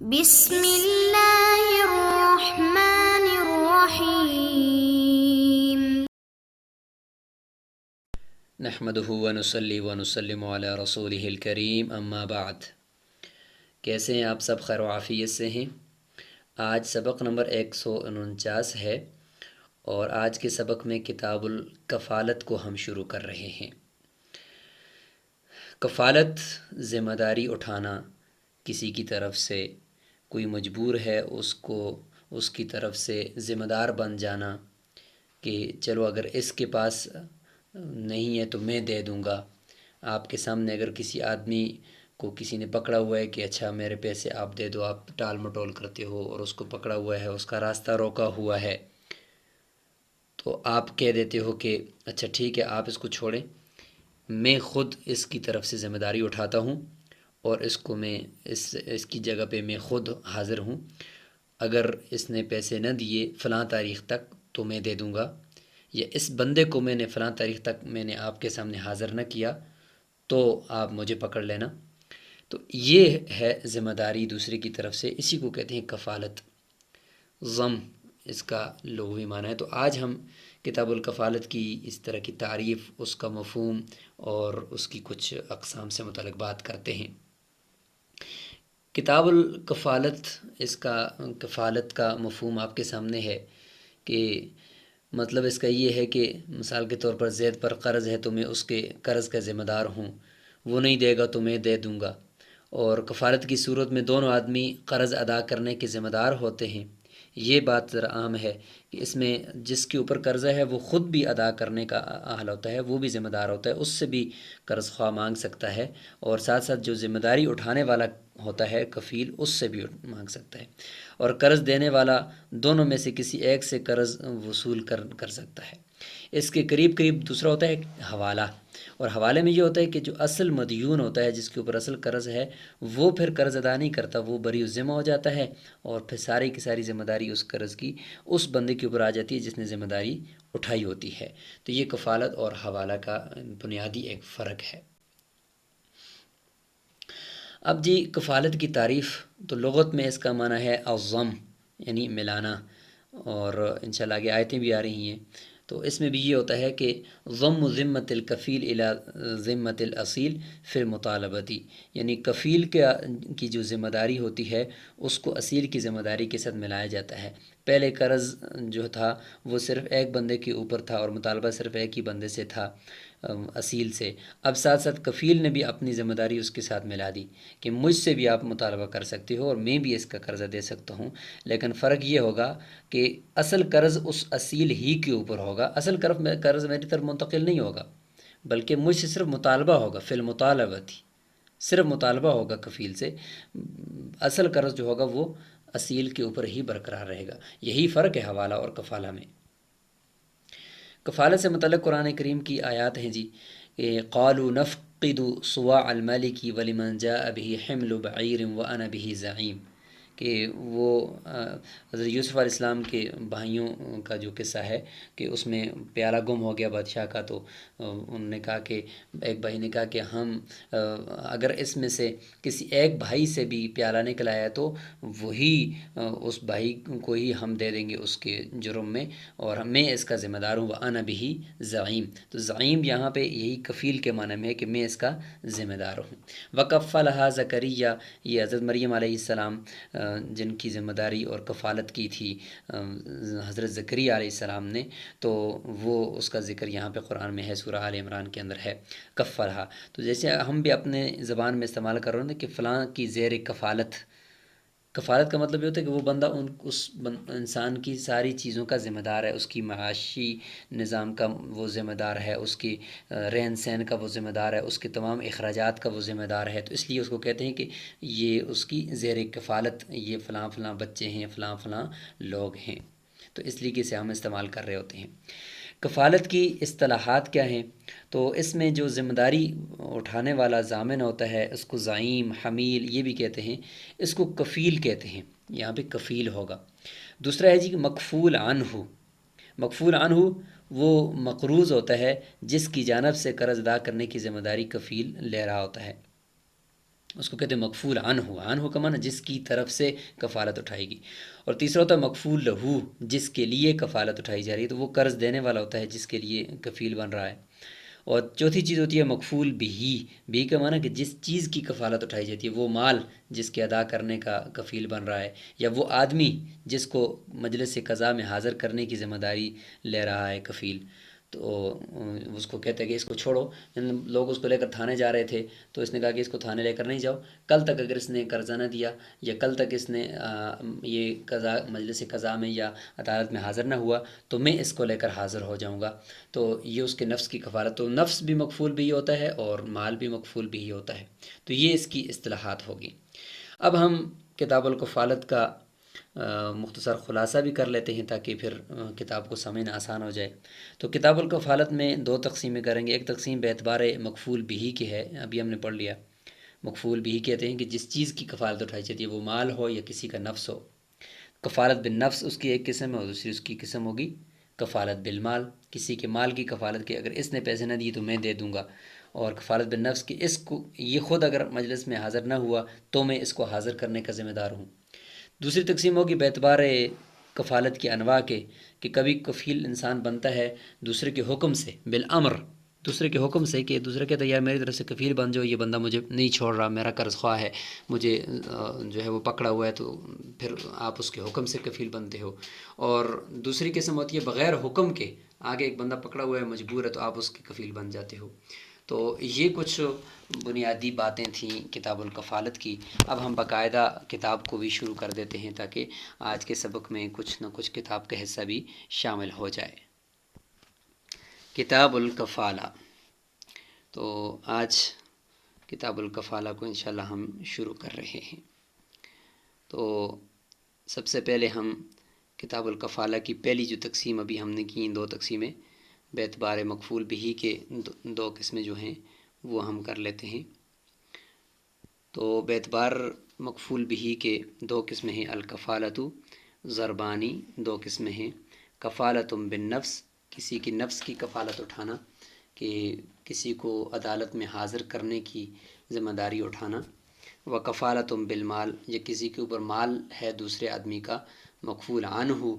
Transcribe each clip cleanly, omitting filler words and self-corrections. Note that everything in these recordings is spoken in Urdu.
بسم اللہ الرحمن الرحیم۔ نحمدہ ونصلی ونسلم علی رسولہ الکریم، اما بعد۔ کیسے ہیں آپ سب؟ خیر و عافیت سے ہیں؟ آج سبق نمبر 149 ہے اور آج کے سبق میں کتاب الکفالت کو ہم شروع کر رہے ہیں۔ کفالت ذمہ داری اٹھانا، کسی کی طرف سے کوئی مجبور ہے اس کی طرف سے ذمہ دار بن جانا کہ چلو اگر اس کے پاس نہیں ہے تو میں دے دوں گا۔ آپ کے سامنے اگر کسی آدمی کو کسی نے پکڑا ہوا ہے کہ اچھا میرے پیسے آپ دے دو، آپ ٹال مٹول کرتے ہو اور اس کو پکڑا ہوا ہے، اس کا راستہ روکا ہوا ہے، تو آپ کہہ دیتے ہو کہ اچھا ٹھیک ہے آپ اس کو چھوڑیں، میں خود اس کی طرف سے ذمہ داری اٹھاتا ہوں اور اس کو میں اس کی جگہ پہ میں خود حاضر ہوں۔ اگر اس نے پیسے نہ دیے فلاں تاریخ تک تو میں دے دوں گا، یا اس بندے کو میں نے فلاں تاریخ تک میں نے آپ کے سامنے حاضر نہ کیا تو آپ مجھے پکڑ لینا۔ تو یہ ہے ذمہ داری دوسرے کی طرف سے، اسی کو کہتے ہیں کفالت۔ ضم اس کا لغوی معنی ہے۔ تو آج ہم کتاب الکفالت کی اس طرح کی تعریف، اس کا مفہوم اور اس کی کچھ اقسام سے متعلق بات کرتے ہیں۔ کتاب الکفالت، اس کا کفالت کا مفہوم آپ کے سامنے ہے کہ مطلب اس کا یہ ہے کہ مثال کے طور پر زید پر قرض ہے تو میں اس کے قرض کا ذمہ دار ہوں، وہ نہیں دے گا تو میں دے دوں گا۔ اور کفالت کی صورت میں دونوں آدمی قرض ادا کرنے کے ذمہ دار ہوتے ہیں۔ یہ بات ذرا عام ہے کہ اس میں جس کے اوپر قرضہ ہے وہ خود بھی ادا کرنے کا اہل ہوتا ہے، وہ بھی ذمہ دار ہوتا ہے، اس سے بھی قرض خواہ مانگ سکتا ہے، اور ساتھ ساتھ جو ذمہ داری اٹھانے والا ہوتا ہے کفیل، اس سے بھی مانگ سکتا ہے، اور قرض دینے والا دونوں میں سے کسی ایک سے قرض وصول کر سکتا ہے۔ اس کے قریب دوسرا ہوتا ہے حوالہ، اور حوالے میں یہ ہوتا ہے کہ جو اصل مدیون ہوتا ہے، جس کے اوپر اصل قرض ہے، وہ پھر قرض ادا نہیں کرتا، وہ بری الذمہ ہو جاتا ہے، اور پھر ساری کی ساری ذمہ داری اس قرض کی اس بندے کے اوپر آ جاتی ہے جس نے ذمہ داری اٹھائی ہوتی ہے۔ تو یہ کفالت اور حوالہ کا بنیادی ایک فرق ہے۔ اب جی کفالت کی تعریف، تو لغت میں اس کا معنی ہے الضم، یعنی ملانا، اور انشاءاللہ آگے آیتیں بھی آ رہی ہیں۔ تو اس میں بھی یہ ہوتا ہے کہ ضم ذمۃ الکفیل الی ذمۃ الاصیل فی المطالبتی، یعنی کفیل کی جو ذمہ داری ہوتی ہے اس کو اصیل کی ذمہ داری کے ساتھ ملایا جاتا ہے۔ پہلے قرض جو تھا وہ صرف ایک بندے کے اوپر تھا اور مطالبہ صرف ایک ہی بندے سے تھا، اصیل سے۔ اب ساتھ ساتھ کفیل نے بھی اپنی ذمہ داری اس کے ساتھ ملا دی کہ مجھ سے بھی آپ مطالبہ کر سکتے ہو اور میں بھی اس کا قرضہ دے سکتا ہوں، لیکن فرق یہ ہوگا کہ اصل قرض اس اصیل ہی کے اوپر ہوگا، اصل قرض میری طرف منتقل نہیں ہوگا، بلکہ مجھ سے صرف مطالبہ ہوگا، فی المطالبۃ، صرف مطالبہ ہوگا کفیل سے، اصل قرض جو ہوگا وہ اصیل کے اوپر ہی برقرار رہے گا۔ یہی فرق ہے حوالہ اور کفالہ میں۔ کفالت سے متعلق قرآن کریم کی آیات ہیں جی، قالوا نفقد صواع الملک ولمن جاء به حمل بعیر وانا به زعیم، کہ وہ حضرت یوسف علیہ السلام کے بھائیوں کا جو قصہ ہے کہ اس میں پیالہ گم ہو گیا بادشاہ کا، تو انہوں نے کہا کہ ایک بھائی نے کہا کہ ہم اگر اس میں سے کسی ایک بھائی سے بھی پیالہ نکل آیا تو وہی اس بھائی کو ہی ہم دے دیں گے اس کے جرم میں، اور میں اس کا ذمہ دار ہوں، وَأَنَا بِهِ زعیم۔ تو زعیم یہاں پہ یہی کفیل کے معنی میں ہے کہ میں اس کا ذمہ دار ہوں۔ وَكَفَّلَهَا زَكَرِيَّا، یہ حضرت مریم علیہ السلام جن کی ذمہ داری اور کفالت کی تھی حضرت زکریا علیہ السلام نے، تو وہ اس کا ذکر یہاں پہ قرآن میں ہے، سورہ آل عمران کے اندر ہے کفلہا۔ تو جیسے ہم بھی اپنے زبان میں استعمال کر رہے ہیں کہ فلاں کی زیر کفالت، کفالت کا مطلب یہ ہوتا ہے کہ وہ بندہ اس انسان کی ساری چیزوں کا ذمہ دار ہے، اس کی معاشی نظام کا وہ ذمہ دار ہے، اس کی رہن سہن کا وہ ذمہ دار ہے، اس کے تمام اخراجات کا وہ ذمہ دار ہے، تو اس لیے اس کو کہتے ہیں کہ یہ اس کی زیر کفالت، یہ فلاں فلاں بچے ہیں، فلاں فلاں لوگ ہیں، تو اس لیے سے ہم استعمال کر رہے ہوتے ہیں۔ کفالت کی اصطلاحات کیا ہیں؟ تو اس میں جو ذمہ داری اٹھانے والا ضامن ہوتا ہے اس کو زعیم، حمیل یہ بھی کہتے ہیں، اس کو کفیل کہتے ہیں، یہاں پہ کفیل ہوگا۔ دوسرا ہے جی مکفول عنہ، مکفول عنہ وہ مقروض ہوتا ہے جس کی جانب سے قرض ادا کرنے کی ذمہ داری کفیل لے رہا ہوتا ہے۔ اس کو کہتے ہیں مکفول عنہ کا معنی جس کی طرف سے کفالت اٹھائے گی. اور تیسرا ہوتا ہے مکفول لہو، جس کے لیے کفالت اٹھائی جا رہی ہے، تو وہ قرض دینے والا ہوتا ہے جس کے لیے کفیل بن رہا ہے. اور چوتھی چیز ہوتی ہے مکفول بھی کا معنی کہ جس چیز کی کفالت اٹھائی جاتی ہے، وہ مال جس کے ادا کرنے کا کفیل بن رہا ہے، یا وہ آدمی جس کو مجلس قضا میں حاضر کرنے کی ذمہ داری لے رہا ہے کفیل. تو اس کو کہتے ہیں کہ اس کو چھوڑو. لوگ اس کو لے کر تھانے جا رہے تھے، تو اس نے کہا کہ اس کو تھانے لے کر نہیں جاؤ، کل تک اگر اس نے قرضہ نہ دیا، یا کل تک اس نے یہ قضا مجلس قضا میں یا عدالت میں حاضر نہ ہوا، تو میں اس کو لے کر حاضر ہو جاؤں گا. تو یہ اس کے نفس کی کفالت. تو نفس بھی مکفول بھی ہوتا ہے اور مال بھی مکفول بھی ہوتا ہے. تو یہ اس کی اصطلاحات ہوگی. اب ہم کتاب الکفالت کا مختصر خلاصہ بھی کر لیتے ہیں تاکہ پھر کتاب کو سمجھنا آسان ہو جائے. تو کتاب الکفالت میں دو تقسیمیں کریں گے. ایک تقسیم بے اعتبار مکفول بھی کی ہے، ابھی ہم نے پڑھ لیا. مکفول بھی کہتے ہیں کہ جس چیز کی کفالت اٹھائی جاتی ہے، وہ مال ہو یا کسی کا نفس ہو. کفالت بالنفس اس کی ایک قسم ہے، اور دوسری اس کی قسم ہوگی کفالت بالمال. کسی کے مال کی کفالت کہ اگر اس نے پیسے نہ دیے تو میں دے دوں گا. اور کفالت بالنفس کہ اس کو یہ خود اگر مجلس میں حاضر نہ ہوا تو میں اس کو حاضر کرنے کا ذمہ دار ہوں. دوسری تقسیم ہوگی بے اعتبار کفالت کی انواع کے، کہ کبھی کفیل انسان بنتا ہے دوسرے کے حکم سے، بالامر، دوسرے کے حکم سے، کہ دوسرے کہتا ہے یار میری طرف سے کفیل بن جاؤ، یہ بندہ مجھے نہیں چھوڑ رہا، میرا قرض خواہ ہے، مجھے جو ہے وہ پکڑا ہوا ہے، تو پھر آپ اس کے حکم سے کفیل بنتے ہو. اور دوسری قسم ہوتی ہے بغیر حکم کے، آگے ایک بندہ پکڑا ہوا ہے، مجبور ہے، تو آپ اس کے کفیل بن جاتے ہو. تو یہ کچھ بنیادی باتیں تھیں کتاب الکفالت کی. اب ہم باقاعدہ کتاب کو بھی شروع کر دیتے ہیں تاکہ آج کے سبق میں کچھ نہ کچھ کتاب کا حصہ بھی شامل ہو جائے. کتاب الکفالہ. تو آج کتاب الکفالہ کو انشاءاللہ ہم شروع کر رہے ہیں. تو سب سے پہلے ہم کتاب الکفالہ کی پہلی جو تقسیم ابھی ہم نے کی، دو تقسیمیں بے اعتبار مکفول بھی کے دو قسمیں جو ہیں وہ ہم کر لیتے ہیں. تو بے اعتبار مکفول بھی کے دو قسمیں ہیں، الکفالۃ ضربانی، دو قسمیں ہیں، کفالۃ بالنفس، کسی کی نفس کی کفالت اٹھانا، کہ کسی کو عدالت میں حاضر کرنے کی ذمہ داری اٹھانا، و کفالۃ بالمال، یا کسی کے اوپر مال ہے دوسرے آدمی کا، مکفول عنہ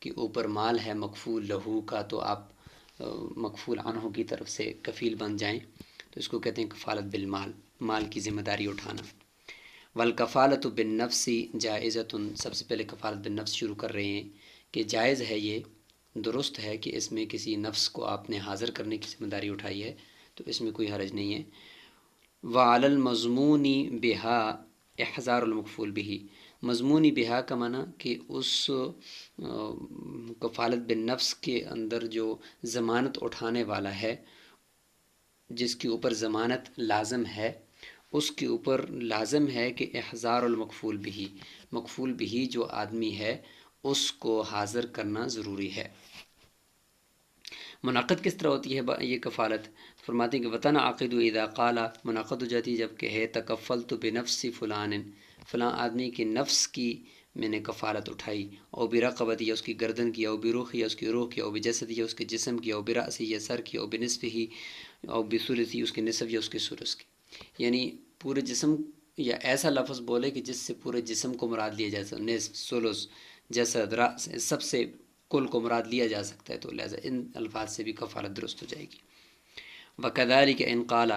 کے اوپر مال ہے مکفول لہو کا، تو آپ مکفول عنہ کی طرف سے کفیل بن جائیں، تو اس کو کہتے ہیں کفالت بالمال، مال کی ذمہ داری اٹھانا. والکفالۃ بالنفس جائزۃ، سب سے پہلے کفالت بالنفس شروع کر رہے ہیں کہ جائز ہے، یہ درست ہے کہ اس میں کسی نفس کو آپ نے حاضر کرنے کی ذمہ داری اٹھائی ہے، تو اس میں کوئی حرج نہیں ہے. وعلی المضمون بہا احضار المکفول بھی، مضمونی بہا کا معنی کہ اس کفالت بالنفس کے اندر جو ضمانت اٹھانے والا ہے، جس کے اوپر ضمانت لازم ہے، اس کے اوپر لازم ہے کہ احضار المکفول بھی، مکفول بھی جو آدمی ہے اس کو حاضر کرنا ضروری ہے. منعقد کس طرح ہوتی ہے یہ کفالت؟ فرماتے ہیں کہ وطن عقد اذا قال، منعقد ہو جاتی ہے جب کہے تکفلت بنفس فلان، فلاں آدمی کے نفس کی میں نے کفالت اٹھائی، او برقبت، یا اس کی گردن کی، او بروح، یا اس کی روح کی، او بجسد، یا اس کے جسم کی، او برأس، یا سر کی، او بنصف ہی، او بثلث، اس کے نصف یا اس کے ثلث کی. یعنی پورے جسم، یا ایسا لفظ بولے کہ جس سے پورے جسم کو مراد لیا جائے، نصف، ثلث، جسد، رأس، سب سے کل کو مراد لیا جا سکتا ہے، تو لہذا ان الفاظ سے بھی کفالت درست ہو جائے گی. وَكَذَلِكَ إِنْ قَالَ،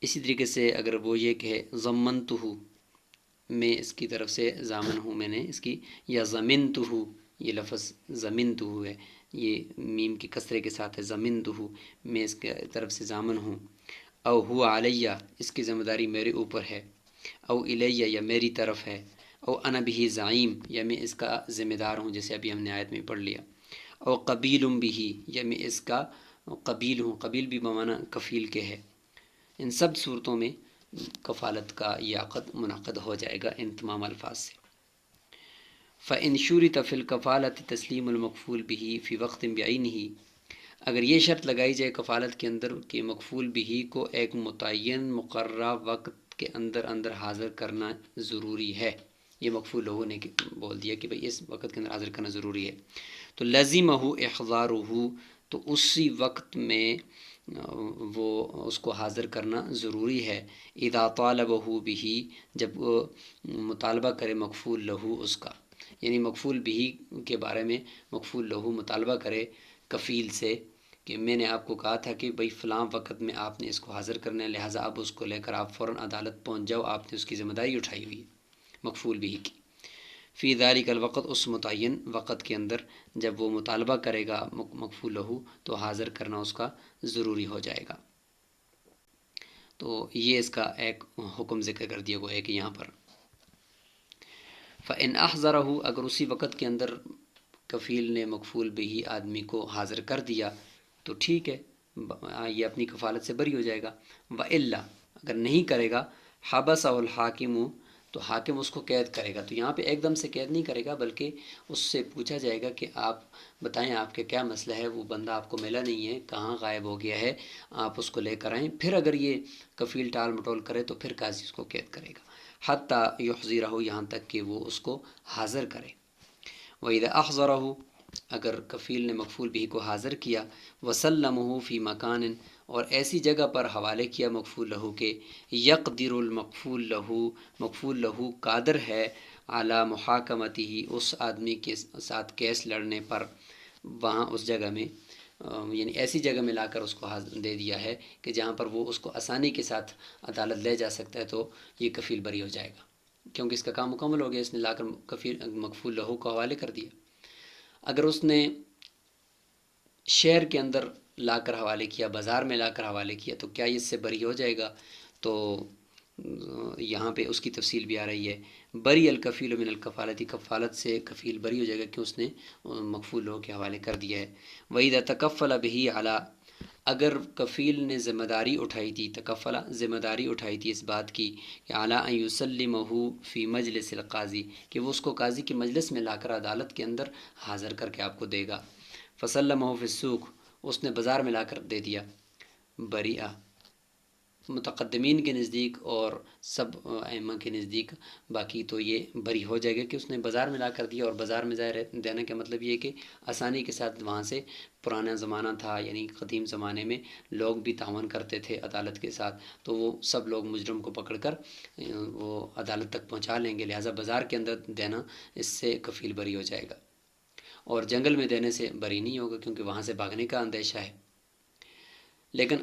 اسی طریقے سے اگر وہ یہ کہے ضمنتہ، میں اس کی طرف سے ضامن ہوں، میں نے اس کی، یا ضمنتہ، یہ لفظ ضمنتہ ہے، یہ میم کی کسرے کے ساتھ ہے، ضمنتہ، میں اس کے طرف سے ضامن ہوں، او ہوا علیہ، اس کی ذمہ داری میرے اوپر ہے، او الیہ، یا میری طرف ہے، او انا بھی زعیم، یا میں اس کا ذمہ دار ہوں، جیسے ابھی ہم نے آیت میں پڑھ لیا، او قبیل بھی، یا میں اس کا قبیل ہوں، قبیل بھی بمعنی کفیل کے ہے. ان سب صورتوں میں کفالت کا یہ عقد منعقد ہو جائے گا ان تمام الفاظ سے. فَإِنْ شُرِطَ فِي الْكَفَالَةِ تَسْلِيمُ الْمَكْفُولِ بِهِ فِي وَقْتٍ بِعَيْنِهِ، اگر یہ شرط لگائی جائے کفالت کے اندر کہ مکفول بھی کو ایک متعین مقررہ وقت کے اندر اندر حاضر کرنا ضروری ہے، یہ مکفول لوگوں نے بول دیا کہ بھئی اس وقت کے اندر حاضر کرنا ضروری ہے، تو لازمہ احضارہ، تو اسی وقت میں وہ اس کو حاضر کرنا ضروری ہے۔ اذا طالبہ بہ، جب وہ مطالبہ کرے مکفول لہو اس کا، یعنی مکفول بہ کے بارے میں مکفول لہو مطالبہ کرے کفیل سے کہ میں نے آپ کو کہا تھا کہ بھئی فلاں وقت میں آپ نے اس کو حاضر کرنا ہے، لہٰذا اب اس کو لے کر آپ فوراً عدالت پہنچ جاؤ، آپ نے اس کی ذمہ داری اٹھائی ہوئی ہے مکفول بہ کی۔ فی ذالک الوقت، اس متعین وقت کے اندر جب وہ مطالبہ کرے گا مکفول لہو تو حاضر کرنا اس کا ضروری ہو جائے گا۔ تو یہ اس کا ایک حکم ذکر کر دیا گیا ہے کہ یہاں پر فَإِنْ أَحْضَرَهُ، اگر اسی وقت کے اندر کفیل نے مکفول بہ آدمی کو حاضر کر دیا تو ٹھیک ہے، یہ اپنی کفالت سے بری ہو جائے گا۔ وَإِلَّا، اگر نہیں کرے گا، حَبَسَهُ الْحَاكِمُ، تو حاکم اس کو قید کرے گا۔ تو یہاں پہ ایک دم سے قید نہیں کرے گا، بلکہ اس سے پوچھا جائے گا کہ آپ بتائیں آپ کے کیا مسئلہ ہے، وہ بندہ آپ کو ملا نہیں ہے، کہاں غائب ہو گیا ہے، آپ اس کو لے کر آئیں۔ پھر اگر یہ کفیل ٹال مٹول کرے تو پھر قاضی اس کو قید کرے گا، حتیٰ یحضرہ، یہاں تک کہ وہ اس کو حاضر کرے۔ وَإِذَا أَحْضَرَهُ، اگر کفیل نے مکفول بہ کو حاضر کیا، وَسَلَّمَهُ فِي مَكَانٍ، اور ایسی جگہ پر حوالے کیا مکفول لہو کے، یقدر المکفول لہو، مکفول لہو قادر ہے، اعلیٰ محاکمتہ، اس آدمی کے ساتھ کیس لڑنے پر، وہاں اس جگہ میں یعنی ایسی جگہ میں لا کر اس کو دے دیا ہے کہ جہاں پر وہ اس کو آسانی کے ساتھ عدالت لے جا سکتا ہے، تو یہ کفیل بری ہو جائے گا، کیونکہ اس کا کام مکمل ہو گیا، اس نے لا کر مکفول لہو کو حوالے کر دیا۔ اگر اس نے شہر کے اندر لا کر حوالے کیا، بازار میں لا کر حوالے کیا، تو کیا اس سے بری ہو جائے گا؟ تو یہاں پہ اس کی تفصیل بھی آ رہی ہے۔ بری الکفیل من الکفالتی، کفالت سے کفیل بری ہو جائے گا کہ اس نے مکفول لہو کے حوالے کر دیا ہے۔ وَإِذَا تَكَفَّلَ بِهِ عَلَىٰ، اگر کفیل نے ذمہ داری اٹھائی تھی، تکفلا ذمہ داری اٹھائی تھی اس بات کی کہ اعلیٰ ان یسلمہ فی مجلس القاضی، کہ وہ اس کو قاضی کی مجلس میں لا کر عدالت کے اندر حاضر کر کے آپ کو دے گا، فسلمہ فی السوق، اس نے بازار میں لا کر دے دیا، بریئہ، متقدمین کے نزدیک اور سب ائمہ کے نزدیک باقی تو یہ بری ہو جائے گا کہ اس نے بازار میں لا کر دیا، اور بازار میں ظاہر دینے کا مطلب یہ ہے کہ آسانی کے ساتھ وہاں سے، پرانا زمانہ تھا یعنی قدیم زمانے میں لوگ بھی تعاون کرتے تھے عدالت کے ساتھ، تو وہ سب لوگ مجرم کو پکڑ کر وہ عدالت تک پہنچا لیں گے، لہٰذا بازار کے اندر دینا اس سے کفیل بری ہو جائے گا، اور جنگل میں دینے سے بری نہیں ہوگا کیونکہ وہاں سے بھاگنے کا اندیشہ ہے۔ لیکن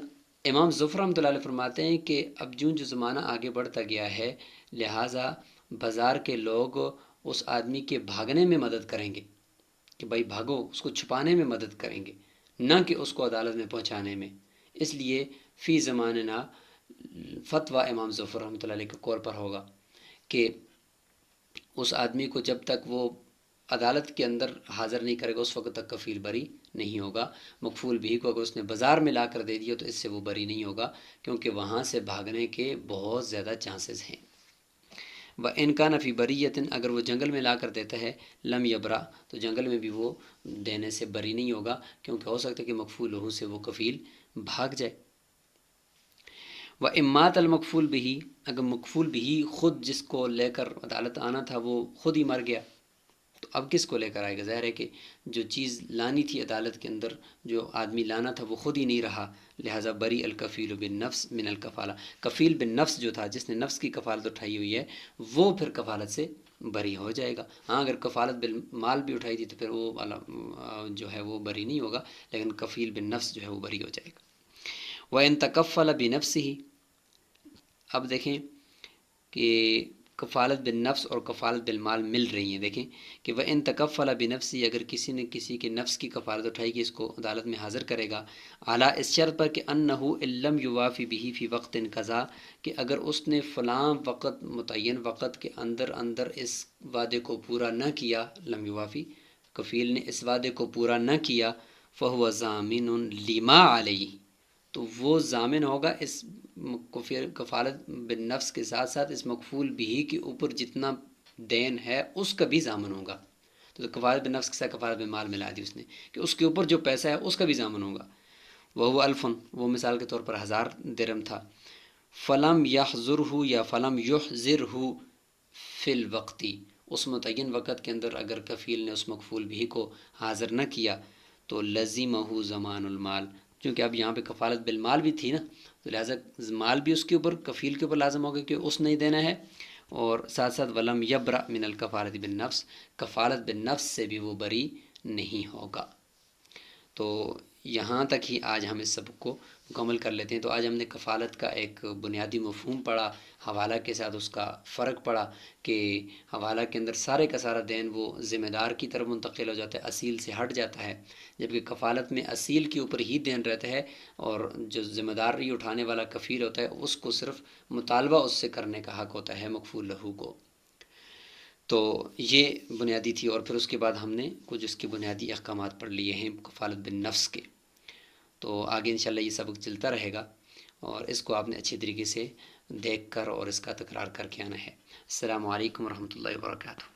امام ظفر رحمۃ اللہ علیہ فرماتے ہیں کہ اب جو زمانہ آگے بڑھتا گیا ہے، لہٰذا بازار کے لوگ اس آدمی کے بھاگنے میں مدد کریں گے کہ بھائی بھاگو، اس کو چھپانے میں مدد کریں گے، نہ کہ اس کو عدالت میں پہنچانے میں۔ اس لیے فی زماننا فتویٰ امام ظفر رحمۃ اللہ علیہ کے قول پر ہوگا کہ اس آدمی کو جب تک وہ عدالت کے اندر حاضر نہیں کرے گا اس وقت تک کفیل بری نہیں ہوگا۔ مکفول بھی کو اگر اس نے بازار میں لا کر دے دیا تو اس سے وہ بری نہیں ہوگا، کیونکہ وہاں سے بھاگنے کے بہت زیادہ چانسز ہیں۔ وَإِنْ كَانَ فِي بَرِيَّةٍ، اگر وہ جنگل میں لا کر دیتا ہے، لم یبرا، تو جنگل میں بھی وہ دینے سے بری نہیں ہوگا، کیونکہ ہو سکتا ہے کہ مکفول لہو سے وہ کفیل بھاگ جائے۔ وَإِنْ مَاتَ الْمَكْفُولُ بِهِ، اگر مکفول بھی خود جس کو لے کر عدالت آنا تھا وہ خود ہی مر گیا، تو اب کس کو لے کر آئے گا؟ ظاہر ہے کہ جو چیز لانی تھی عدالت کے اندر، جو آدمی لانا تھا وہ خود ہی نہیں رہا، لہٰذا بری الکفیل بالنفس من الکفالہ، کفیل بالنفس جو تھا جس نے نفس کی کفالت اٹھائی ہوئی ہے وہ پھر کفالت سے بری ہو جائے گا۔ ہاں اگر کفالت بالمال بھی اٹھائی تھی تو پھر وہ والا جو ہے وہ بری نہیں ہوگا، لیکن کفیل بالنفس جو ہے وہ بری ہو جائے گا۔ وَإِن تَكَفَّلَ بِنَفْسِهِ، اب دیکھیں کہ کفالت بالنفس اور کفالت بالمال مل رہی ہیں، دیکھیں کہ وَإِن تَكَفَّلَ بِنَفْسِهِ، اگر کسی نے کسی کے نفس کی کفالت اٹھائی کہ اس کو عدالت میں حاضر کرے گا، اعلیٰ اس شرط پر کہ أَنَّهُ إِن لَمْ يُوَافِ بِهِ فِي وَقْتٍ كَذَا، کہ اگر اس نے فلاں وقت متعین وقت کے اندر اس وعدے کو پورا نہ کیا، لم یوافی، کفیل نے اس وعدے کو پورا نہ کیا، فَهُوَ ضَامِنٌ لِمَا عَلَيْهِ، تو وہ ضامن ہوگا اس کفالت بالنفس کے ساتھ ساتھ اس مکفول بھی کے اوپر جتنا دین ہے اس کا بھی ضامن ہوگا۔ تو کفالت بالنفس کے ساتھ کفالت بالمال ملا دی اس نے کہ اس کے اوپر جو پیسہ ہے اس کا بھی ضامن ہوگا۔ وہ الفن، وہ مثال کے طور پر 1000 درہم تھا، فلم یحضرہ یا فلم یحضرہ فی الوقت، اس متعین وقت کے اندر اگر کفیل نے اس مکفول بھی کو حاضر نہ کیا تو لزمہ زمان المال، چونکہ اب یہاں پہ کفالت بالمال بھی تھی نا، تو لہٰذا مال بھی اس کے اوپر کفیل کے اوپر لازم ہوگا کہ اس نے دینا ہے، اور ساتھ ساتھ ولم یبرأ من الکفالت بالنفس، کفالت بالنفس سے بھی وہ بری نہیں ہوگا۔ تو یہاں تک ہی آج ہم اس سبق کو مکمل کر لیتے ہیں۔ تو آج ہم نے کفالت کا ایک بنیادی مفہوم پڑھا، حوالہ کے ساتھ اس کا فرق پڑھا کہ حوالہ کے اندر سارے کا سارا دین وہ ذمہ دار کی طرف منتقل ہو جاتا ہے، اصیل سے ہٹ جاتا ہے، جبکہ کفالت میں اصیل کے اوپر ہی دین رہتا ہے، اور جو ذمہ داری اٹھانے والا کفیل ہوتا ہے اس کو صرف مطالبہ اس سے کرنے کا حق ہوتا ہے مکفول لہو کو۔ تو یہ بنیادی تھی، اور پھر اس کے بعد ہم نے کچھ اس کے بنیادی احکامات پڑھ لیے ہیں کفالت بالنفس کے۔ تو آگے انشاءاللہ یہ سبق چلتا رہے گا، اور اس کو آپ نے اچھی طریقے سے دیکھ کر اور اس کا تکرار کر کے آنا ہے۔ السلام علیکم ورحمۃ اللہ وبرکاتہ۔